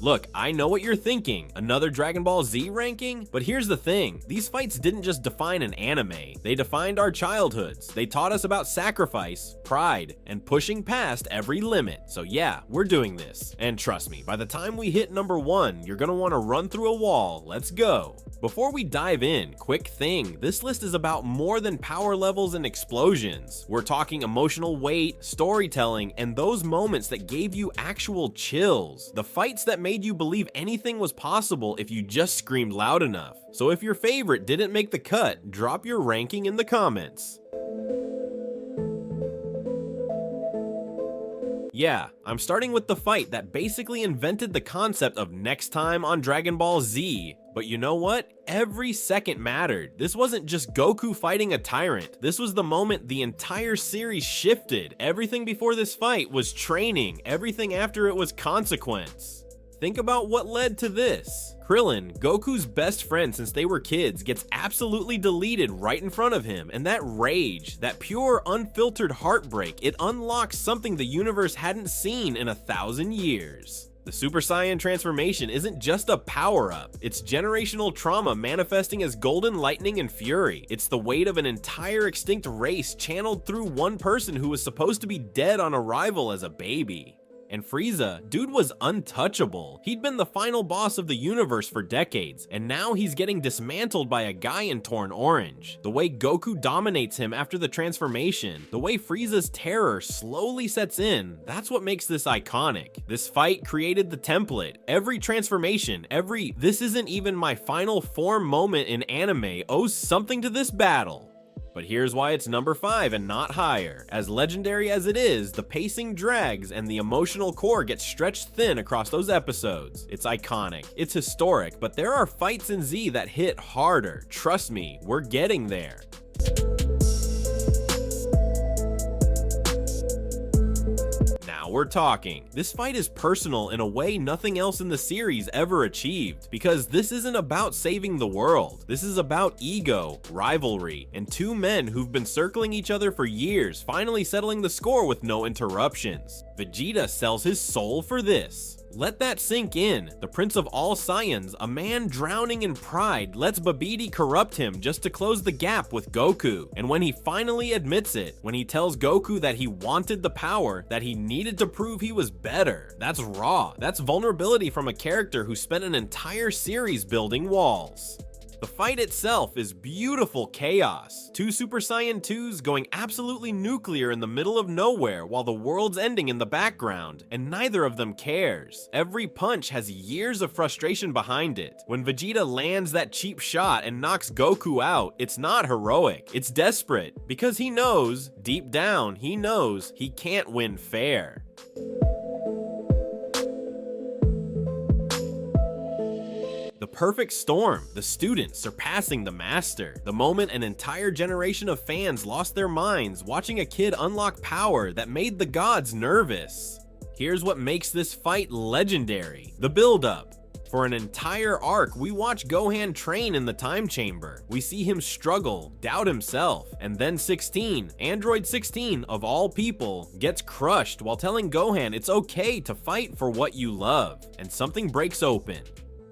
Look, I know what you're thinking, another Dragon Ball Z ranking? But here's the thing, these fights didn't just define an anime, they defined our childhoods. They taught us about sacrifice, pride, and pushing past every limit. So yeah, we're doing this. And trust me, by the time we hit number 1, you're gonna wanna run through a wall. Let's go. Before we dive in, quick thing, this list is about more than power levels and explosions. We're talking emotional weight, storytelling, and those moments that gave you actual chills. The fights that made you believe anything was possible if you just screamed loud enough. So if your favorite didn't make the cut, drop your ranking in the comments. Yeah, I'm starting with the fight that basically invented the concept of next time on Dragon Ball Z. But you know what? Every second mattered. This wasn't just Goku fighting a tyrant. This was the moment the entire series shifted. Everything before this fight was training. Everything after it was consequence. Think about what led to this. Krillin, Goku's best friend since they were kids, gets absolutely deleted right in front of him, and that rage, that pure unfiltered heartbreak, it unlocks something the universe hadn't seen in 1,000 years. The Super Saiyan transformation isn't just a power-up, it's generational trauma manifesting as golden lightning and fury. It's the weight of an entire extinct race channeled through one person who was supposed to be dead on arrival as a baby. And Frieza, dude was untouchable. He'd been the final boss of the universe for decades, and now he's getting dismantled by a guy in torn orange. The way Goku dominates him after the transformation, the way Frieza's terror slowly sets in, that's what makes this iconic. This fight created the template. Every transformation, every "this isn't even my final form" moment in anime owes something to this battle. But here's why it's number 5 and not higher. As legendary as it is, the pacing drags and the emotional core gets stretched thin across those episodes. It's iconic, it's historic, but there are fights in Z that hit harder. Trust me, we're getting there. We're talking. This fight is personal in a way nothing else in the series ever achieved, because this isn't about saving the world. This is about ego, rivalry, and two men who've been circling each other for years, finally settling the score with no interruptions. Vegeta sells his soul for this. Let that sink in. The Prince of all Saiyans, a man drowning in pride, lets Babidi corrupt him just to close the gap with Goku. And when he finally admits it, when he tells Goku that he wanted the power, that he needed to prove he was better, that's raw. That's vulnerability from a character who spent an entire series building walls. The fight itself is beautiful chaos. Two Super Saiyan 2s going absolutely nuclear in the middle of nowhere while the world's ending in the background, and neither of them cares. Every punch has years of frustration behind it. When Vegeta lands that cheap shot and knocks Goku out, it's not heroic, it's desperate, because he knows, deep down, he knows he can't win fair. The perfect storm, the student surpassing the master. The moment an entire generation of fans lost their minds watching a kid unlock power that made the gods nervous. Here's what makes this fight legendary: the build-up. For an entire arc, we watch Gohan train in the time chamber. We see him struggle, doubt himself, and then 16, Android 16 of all people, gets crushed while telling Gohan it's okay to fight for what you love, and something breaks open.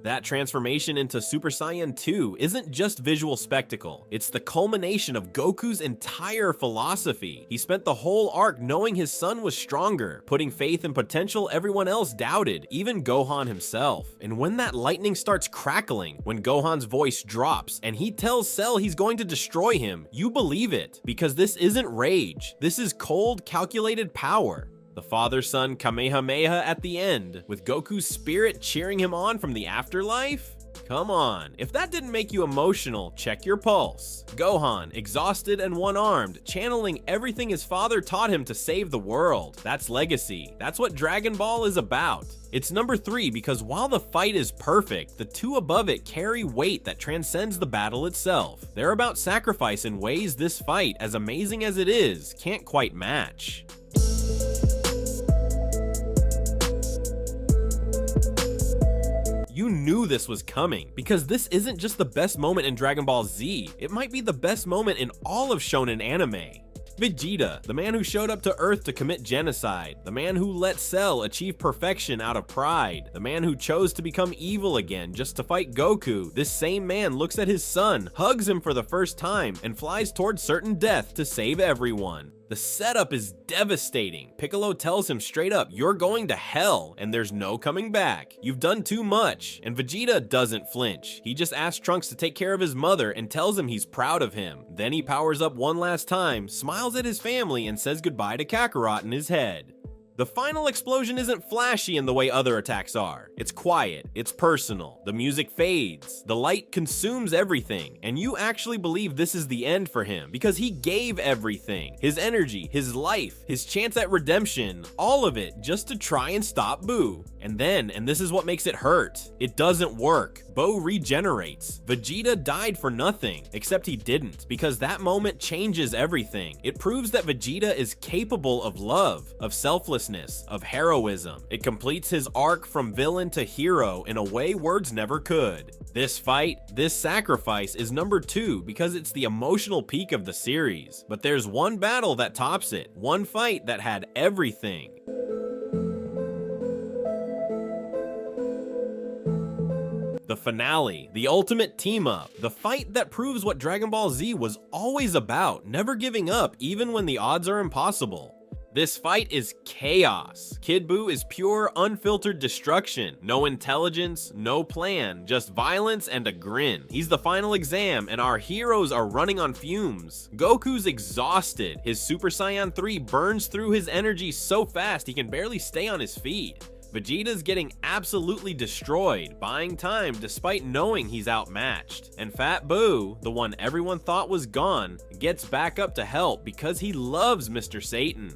That transformation into Super Saiyan 2 isn't just visual spectacle, it's the culmination of Goku's entire philosophy. He spent the whole arc knowing his son was stronger, putting faith in potential everyone else doubted, even Gohan himself. And when that lightning starts crackling, when Gohan's voice drops, and he tells Cell he's going to destroy him, you believe it, because this isn't rage, this is cold, calculated power. The father-son Kamehameha at the end, with Goku's spirit cheering him on from the afterlife? Come on, if that didn't make you emotional, check your pulse. Gohan, exhausted and one-armed, channeling everything his father taught him to save the world. That's legacy. That's what Dragon Ball is about. It's number 3 because while the fight is perfect, the two above it carry weight that transcends the battle itself. They're about sacrifice in ways this fight, as amazing as it is, can't quite match. You knew this was coming, because this isn't just the best moment in Dragon Ball Z, it might be the best moment in all of shonen anime. Vegeta, the man who showed up to Earth to commit genocide, the man who let Cell achieve perfection out of pride, the man who chose to become evil again just to fight Goku. This same man looks at his son, hugs him for the first time, and flies towards certain death to save everyone. The setup is devastating. Piccolo tells him straight up, "You're going to hell, and there's no coming back. You've done too much." And Vegeta doesn't flinch. He just asks Trunks to take care of his mother and tells him he's proud of him. Then he powers up one last time, smiles at his family, and says goodbye to Kakarot in his head. The final explosion isn't flashy in the way other attacks are. It's quiet, it's personal, the music fades, the light consumes everything, and you actually believe this is the end for him because he gave everything, his energy, his life, his chance at redemption, all of it just to try and stop Boo. And then, and this is what makes it hurt, it doesn't work. Bo regenerates. Vegeta died for nothing, except he didn't, because that moment changes everything. It proves that Vegeta is capable of love, of selflessness, of heroism. It completes his arc from villain to hero in a way words never could. This fight, this sacrifice is number 2 because it's the emotional peak of the series. But there's one battle that tops it, one fight that had everything. The finale, the ultimate team-up, the fight that proves what Dragon Ball Z was always about, never giving up even when the odds are impossible. This fight is chaos. Kid Buu is pure, unfiltered destruction. No intelligence, no plan, just violence and a grin. He's the final exam, and our heroes are running on fumes. Goku's exhausted. His Super Saiyan 3 burns through his energy so fast he can barely stay on his feet. Vegeta's getting absolutely destroyed, buying time despite knowing he's outmatched. And Fat Buu, the one everyone thought was gone, gets back up to help because he loves Mr. Satan.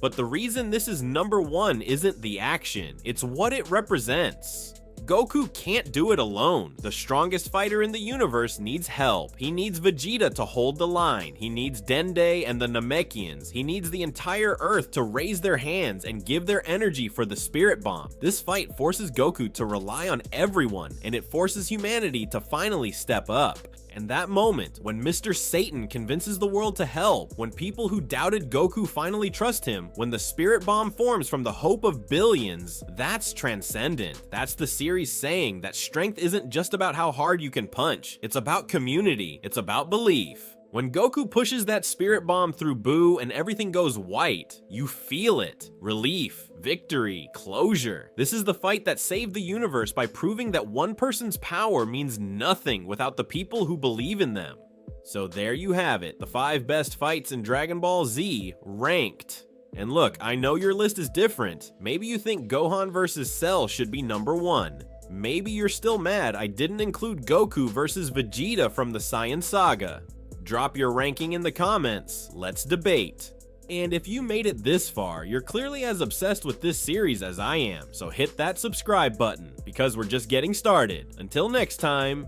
But the reason this is number 1 isn't the action, it's what it represents. Goku can't do it alone. The strongest fighter in the universe needs help. He needs Vegeta to hold the line. He needs Dende and the Namekians. He needs the entire Earth to raise their hands and give their energy for the Spirit Bomb. This fight forces Goku to rely on everyone, and it forces humanity to finally step up. And that moment, when Mr. Satan convinces the world to help, when people who doubted Goku finally trust him, when the Spirit Bomb forms from the hope of billions, that's transcendent. That's the series saying that strength isn't just about how hard you can punch, it's about community, it's about belief. When Goku pushes that Spirit Bomb through Buu and everything goes white, you feel it. Relief, victory, closure. This is the fight that saved the universe by proving that one person's power means nothing without the people who believe in them. So there you have it, the 5 best fights in Dragon Ball Z, ranked. And look, I know your list is different. Maybe you think Gohan vs. Cell should be number 1. Maybe you're still mad I didn't include Goku vs. Vegeta from the Saiyan Saga. Drop your ranking in the comments, let's debate. And if you made it this far, you're clearly as obsessed with this series as I am, so hit that subscribe button, because we're just getting started. Until next time,